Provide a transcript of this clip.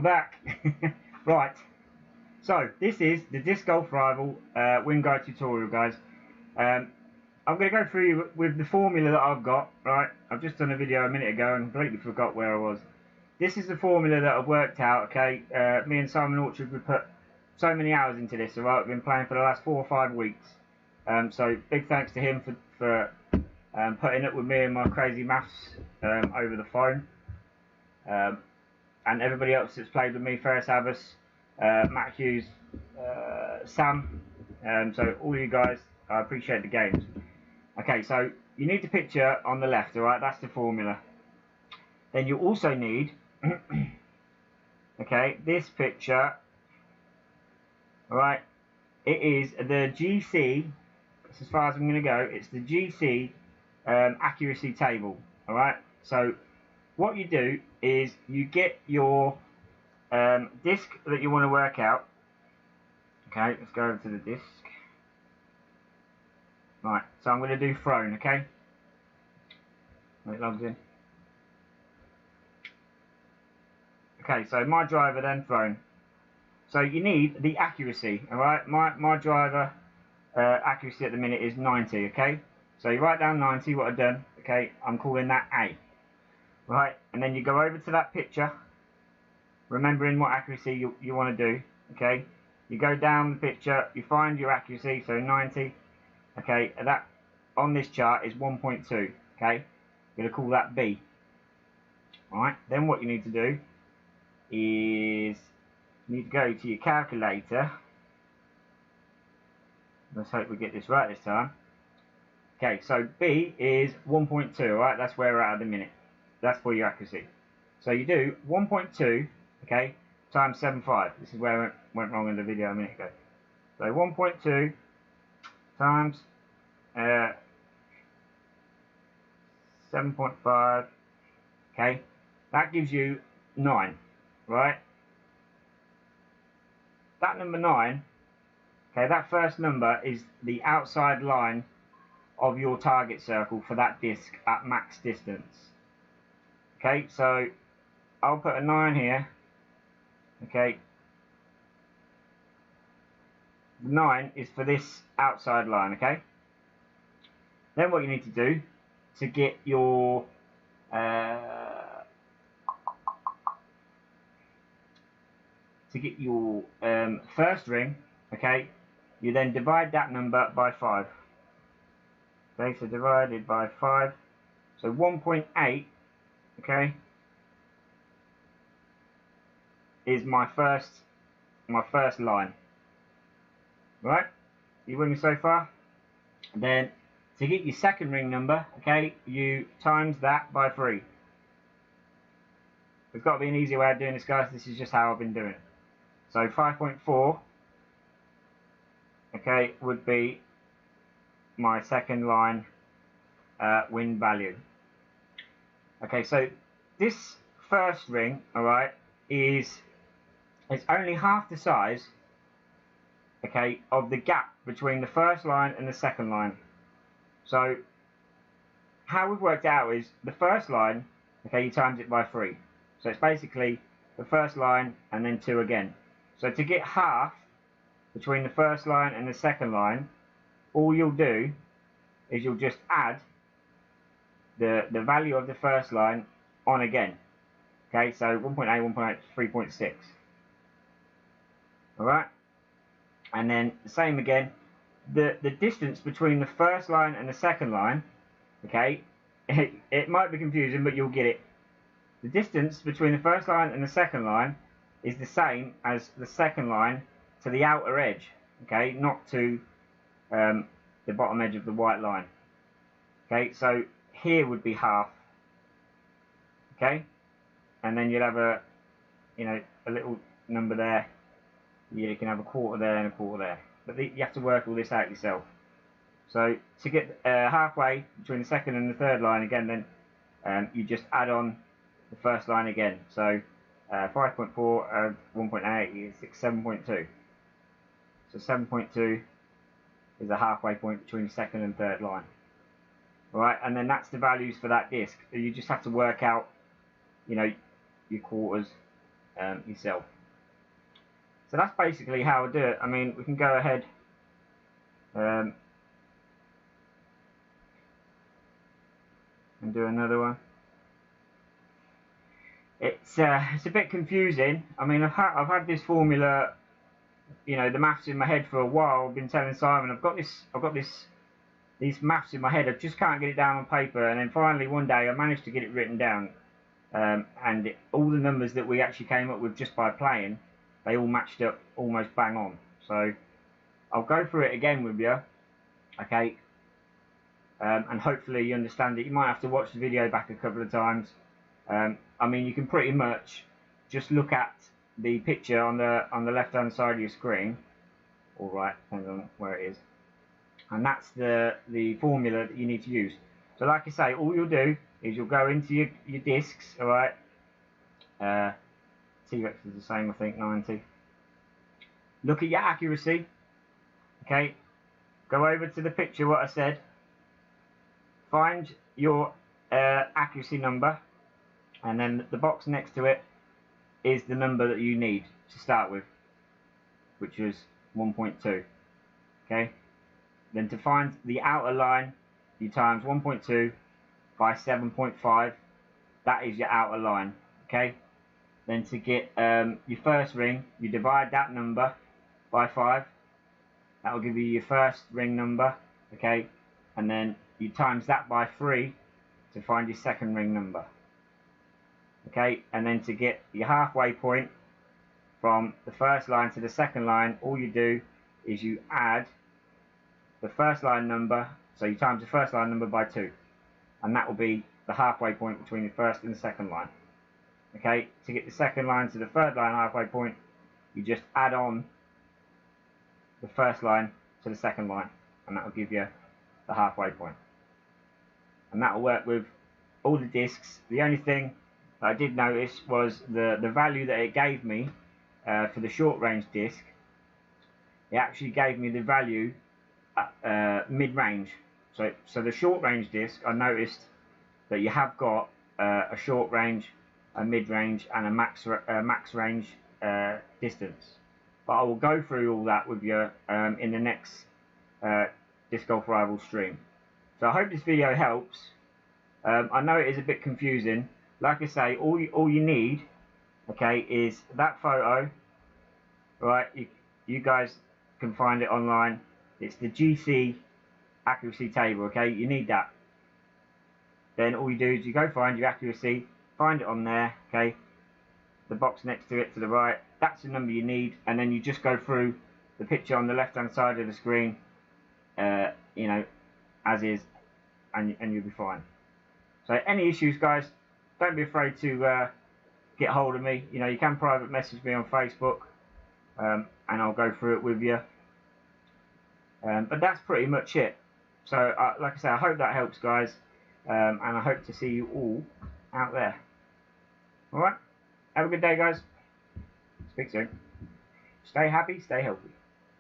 back. Right, so this is the Disc Golf Rival Win Guide tutorial, guys. I'm going to go through with the formula that I've got. Right, I've just done a video a minute ago and completely forgot where I was. This is the formula that I've worked out. Okay, me and Simon Orchard, we put so many hours into this. Alright, we've been playing for the last 4 or 5 weeks. So big thanks to him for putting up with me and my crazy maths over the phone. And everybody else that's played with me, Ferris Abbas, Matt Hughes, Sam, so all you guys, I appreciate the games. Okay, so you need the picture on the left, alright, that's the formula. Then you also need, okay, this picture, alright, it is the GC, that's as far as I'm going to go, it's the GC accuracy table, alright. So what you do is you get your disc that you want to work out. Okay, let's go over to the disc. Right, so I'm going to do thrown, okay? When it logs in. Okay, so my driver then thrown. So you need the accuracy, alright? My driver accuracy at the minute is 90, okay? So you write down 90, what I've done, okay? I'm calling that A. Right, and then you go over to that picture, remembering what accuracy you want to do, okay? You go down the picture, you find your accuracy, so 90, okay, and that on this chart is 1.2, okay? You're going to call that B. Alright, then what you need to do is you need to go to your calculator. Let's hope we get this right this time. Okay, so B is 1.2, alright, that's where we're at the minute. That's for your accuracy. So you do 1.2, okay, times 7.5. This is where I went wrong in the video a minute ago. So 1.2 times 7.5, okay, that gives you 9, right? That number 9, okay, that first number is the outside line of your target circle for that disc at max distance. Okay, so I'll put a 9 here. Okay, 9 is for this outside line. Okay, then what you need to do to get your first ring, okay, you then divide that number by 5. Okay, so divided by 5, so 1.8. Okay, is my first line. Right, you with me so far? Then to get your second ring number, okay, you times that by 3. There's got to be an easier way of doing this, guys. This is just how I've been doing it. So 5.4, okay, would be my second line win value. Okay, so this first ring, alright, it's only half the size, okay, of the gap between the first line and the second line. So how we've worked out is the first line, okay, you times it by 3. So it's basically the first line and then 2 again. So to get half between the first line and the second line, all you'll do is you'll just add the value of the first line on again. Okay, so 1.8, 1.8, 3.6. Alright, and then the same again. The distance between the first line and the second line, okay, it might be confusing, but you'll get it. The distance between the first line and the second line is the same as the second line to the outer edge, okay, not to the bottom edge of the white line. Okay, so here would be half, okay, and then you'll have a little number there. You can have a quarter there and a quarter there, but you have to work all this out yourself. So to get halfway between the second and the third line again, then you just add on the first line again. So 5.4 and 1.8 is 7.2. So 7.2 is the halfway point between the second and third line. Alright, and then that's the values for that disc. You just have to work out, your quarters yourself. So that's basically how I do it. I mean, we can go ahead and do another one. It's a bit confusing. I mean, I've had this formula, you know, the maths in my head for a while. I've been telling Simon I've got these maths in my head. I just can't get it down on paper. And then finally one day I managed to get it written down, and all the numbers that we actually came up with just by playing, they all matched up almost bang on. So I'll go through it again with you, okay? And hopefully you understand it. You might have to watch the video back a couple of times. I mean, you can pretty much just look at the picture on the left hand side of your screen, or right, depends on where it is, and that's the formula that you need to use. So like I say, all you'll do is you'll go into your discs, alright, T-Rex is the same, I think, 90. Look at your accuracy, okay, go over to the picture what I said, find your accuracy number, and then the box next to it is the number that you need to start with, which is 1.2, okay. Then to find the outer line, you times 1.2 by 7.5, that is your outer line, okay. Then to get your first ring, you divide that number by 5, that will give you your first ring number, okay, and then you times that by 3 to find your second ring number, okay. And then to get your halfway point from the first line to the second line, all you do is you add the first line number, so you times the first line number by 2, and that will be the halfway point between the first and the second line, okay. To get the second line to the third line halfway point, you just add on the first line to the second line, and that will give you the halfway point. And that will work with all the discs. The only thing that I did notice was the value that it gave me for the short range disc. It actually gave me the value at mid-range. So the short range disc, I noticed that you have got a short range, a mid-range, and a max range distance. But I will go through all that with you in the next Disc Golf Rivals stream. So I hope this video helps. I know it is a bit confusing. Like I say, all you need, okay, is that photo, right? You guys can find it online. It's the GC accuracy table, okay? You need that. Then all you do is you go find your accuracy, find it on there, okay? The box next to it to the right, that's the number you need, and then you just go through the picture on the left hand side of the screen, you know, as is, and you'll be fine. So any issues, guys, don't be afraid to get hold of me. You know, you can private message me on Facebook, and I'll go through it with you. But that's pretty much it. So like I say, I hope that helps, guys, and I hope to see you all out there. Alright, have a good day, guys. Speak soon. Stay happy, stay healthy.